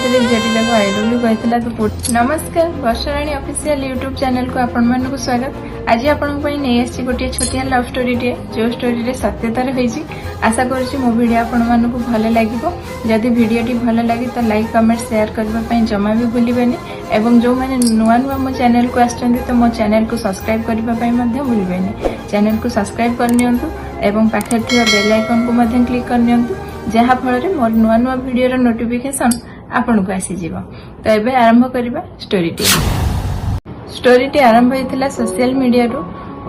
झीटी देखो I love you कहला तो नमस्कार वर्षाराणी ऑफिशियल यूट्यूब चैनल को आपण मानक स्वागत। आज आपण नहीं आसी गोटे छोटिया लव स्टोरी टे जो स्टोरी रे सत्यतार होईची। आशा करूची मो वीडियो आपण मानक भल लागिवो। जदि वीडियोटी भल लगे तो लाइक कमेंट शेयर करबा पई जमा भी भूलिबेनी एवं जो माने नुआ नुआ मो चैनल को आछंती तो मो चैनल को सब्सक्राइब करबा पई मध्ये भूलिबेनी। चैनल को सब्सक्राइब करनियंतु एवं पाखे थिया बेल आइकन को मध्ये क्लिक करनियंतु जहा फल रे मोर नुआ नुआ वीडियो रो नोटिफिकेशन आपन को आसी जीवो। तो एबे आरंभ करिबा स्टोरीटी आरंभ होइथिला सोशल मीडिया रो।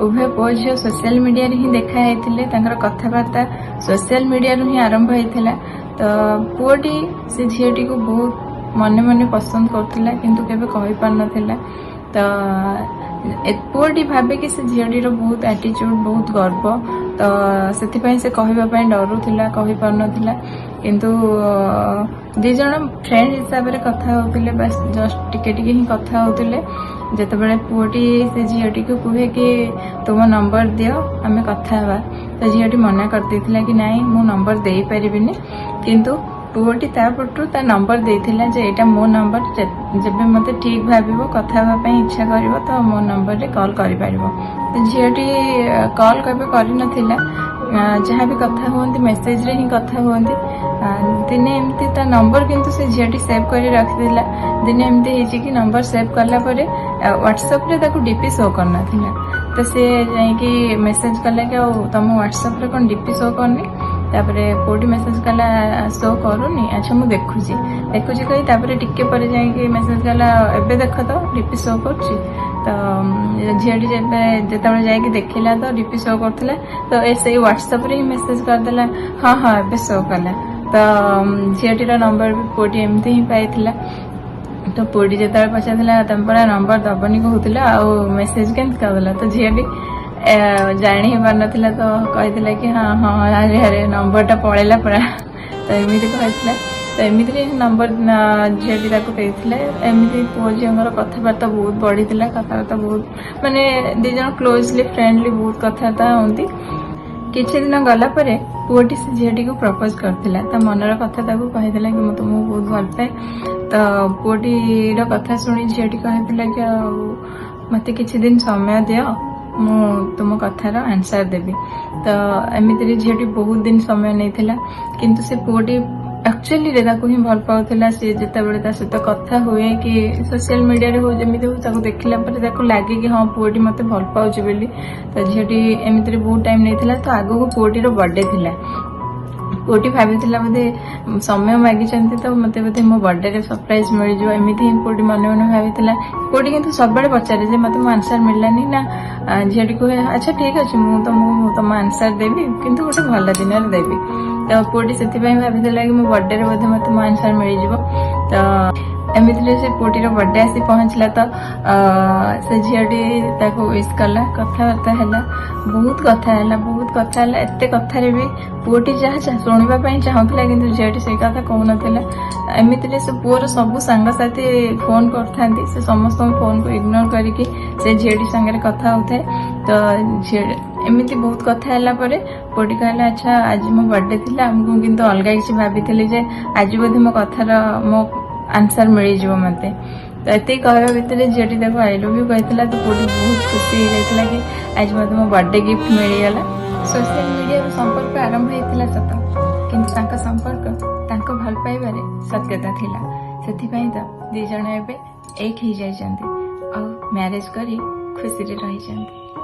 उभय पुओ झियो सोशल मीडिया रे ही देखा हेतिले तांकर कथाबार्ता सोशल मीडिया रो ही आरंभ होइथिला। तो पुओटी से झियोटी को बहुत मने मने पसंद करथिला किंतु केबे कहि पार नथिला। तो पुओटी भाबे कि से झियोटी रो बहुत एटीट्यूड बहुत गर्व तो सेति पई से कहबा पई डरुथिला कहि पार नथिला किंतु दी जण फ्रेंड हिसाब रे कथा होतिले बस जस्ट टिके टिके ही कथा होतिले। जते बेले पुओटी से झियोटी को कहे कि तुम नंबर दियो आमे कथा हवा तो झियोटी मना कर देथिला कि नाही मो नंबर देई परिबिनी किंतु पुओटी तापटू ता नंबर देथिला जे एटा मो नंबर जेबे मते ठीक भाबिबो कथा हवा पई इच्छा करिवो तो मो नंबर रे कॉल करि परिबो। तो झियोटी कॉल कबे करि नथिला जहाँ भी कथा हुआ मेसेज रे ही कथा हुआ दिने एमती ता नंबर किंतु से झीटी सेव कर रखिदेला। दिने एमती कि नंबर सेव कला परे व्हाट्सएप रे ताको डीपी शो करना थिला तो से जाई मेसेज कला कि तुम व्हाट्सएप रे कोन डीपी शो करनी तापरे कोडी मेसेज कला शो करूनी अच्छा मु देखुची कही तापरे टिके पर जाई मेसेज कला एबे देख तो डीपी शो करची। तो झीटी जेते जाइए देखला तो डीपी शो करथिला तो ऐसे व्हाट्सएप रे ही मेसेज करदेला हाँ हाँ एबे शो कला। तो झीटी रो नंबर भी पुओटी एमती ही पाइथिला। तो पुओटी जेते पचारथिला तम परा नंबर दबनी कहूतिला आ मेसेज केन करदेला तो झीटी जानी ही पार नथिला तो कहिथिला कि हाँ हाँ अरे अरे नंबरटा पळेला परा तो एमिति कहिथिला। तो एमिति नंबर झीटी ताको देथिले एमिति पुओ झींगर कथाबार्ता बहुत बढ़ीथिला कथाबार्ता बहुत माने दी जण क्लोजली फ्रेंडली बहुत कथाबार्ता होंती। किछि दिन गला परे पुओटी से झीटी को प्रपोज करथिला ता मनर कथा ताको कहिथिला कि म तुमको बहुत भल पाए। तो पुओटी रो कथा सुनी झीटी कहिथिला कि मते किछि दिन समय दियो मु तुम कथार आंसर देबी। तो एमिति झीटी बहुत दिन समय नैथिला किंतु से पुओटी एक्चुअली रे ताको ही भल पाउथिला। से जेते बेले ता सहित कथा हुए कि सोशल मीडिया रे हो जेमिति हो ताको देखिला पर ताको लागे कि हां पुओटी मते भल पाउची बेली। तो झीटी एमिति रे बहुत टाइम नैथिला। तो आगो को पुओटी रो बर्थडे थिला पुओटी भाबिथिला बोधे समय मागी चंती तो मते बोधे मो बर्थडे रे सरप्राइज मिल जो एमिति ही पुओटी मने मने भाबिथिला। पुओटी किंतु सब बेले पचारे जे मते मो आंसर मिललानी ना झीटी को अच्छा ठीक अछि मु तुम आंसर देबी किंतु गोटे भल दिन रे देबी। तो पुओटी से भाभी कि मो बर्थडे रे बोधे मते मो आंसर मिल जिवो। तो एमिति से पुओटी रो बर्थडे आसी पहुंचला तो से झीटी ताको विश कला कथाबार्ता हैला बहुत कथा हैला एते कथा रे भी पुओटी जहा शुणवा पई चाहूला किंतु झीटी से कथा कहू नथिला। एमिति से पुओर सब सांग साथी फोन करथांती से समस्त फोन को इग्नोर करिकि से झीटी संगे कथा होथे। तो एमिति बहुत कथा हैला परे पुओटी कहला अच्छा आज मो बर्थडे थिला हमको किंतु अलगा किछि भाबिथिले जे आज बोधे मो कथार मो आंसर मिल जिवो मते। तो एते कहबा भितरे झीटी देखो आई लव यू कहथिला तो पुओटी बहुत खुशी हो जाइथिला कि आज मते मो बर्थडे गिफ्ट मिल गला। सोशल मीडिया रो संपर्क आरंभ हेतिला सत किंतु तांका संपर्क तांको भल पाइबारे सत्यता थिला। सेथि पई तो दी जण एबे एक ही जाइछन्ती आ मैरिज करी खुशी रे रही छन्ती।